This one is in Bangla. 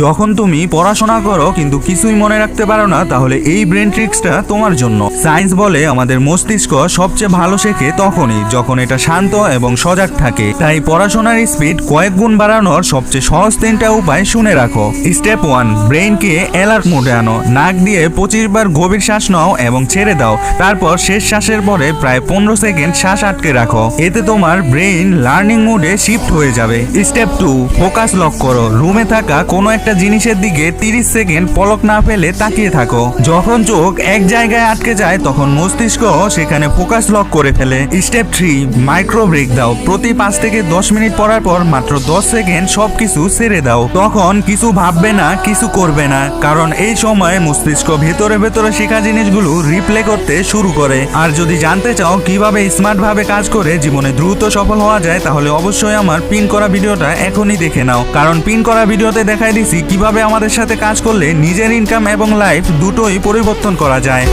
যখন তুমি পড়াশোনা করো কিন্তু কিছুই মনে রাখতে পারো না, তাহলে এই ব্রেন ট্রিক্সটা তোমার জন্য। সায়েন্স বলে আমাদের মস্তিষ্ক সবচেয়ে ভালো শেখে তখনই যখন এটা শান্ত এবং সজাগ থাকে। তাই পড়াশোনার স্পিড কয়েক গুণ বাড়ানোর সবচেয়ে সহজ 3টা উপায় শুনে রাখো। স্টেপ 1, ব্রেইনকে অ্যালার্ট মোডে আনো। নাক দিয়ে 25 বার গভীর শ্বাস নাও এবং ছেড়ে দাও। তারপর শেষ শ্বাসের পরে প্রায় 15 সেকেন্ড শ্বাস আটকে রাখো। এতে তোমার ব্রেইন লার্নিং মোডে শিফট হয়ে যাবে। স্টেপ 2, ফোকাস লক করো। রুমে থাকা কোনো একটা জিনিসের দিকে 30 সেকেন্ড পলক না ফেলে তাকিয়ে থাকো। যখন চোখ এক জায়গায় আটকে যায় তখন মস্তিষ্ক সেখানে ফোকাস লক করে ফেলে। স্টেপ 3, মাইক্রো ব্রেক দাও। প্রতি 5 থেকে 10 মিনিট পড়ার পর মাত্র 10 সেকেন্ড সবকিছু ছেড়ে দাও। তখন কিছু ভাববে না, কিছু করবে না, কারণ এই সময় মস্তিষ্ক ভেতরে ভেতরে শেখা জিনিসগুলো রিপ্লে করতে শুরু করে। আর যদি জানতে চাও কিভাবে স্মার্ট ভাবে কাজ করে জীবনে দ্রুত সফল হওয়া যায়, তাহলে অবশ্যই আমার পিন করা ভিডিওটা এখনই দেখে নাও। কারণ পিন করা ভিডিওতে দেখাই দিছি কিভাবে আমাদের সাথে কাজ করলে নিজের ইনকাম এবং লাইফ দুটোই পরিবর্তন করা যায়।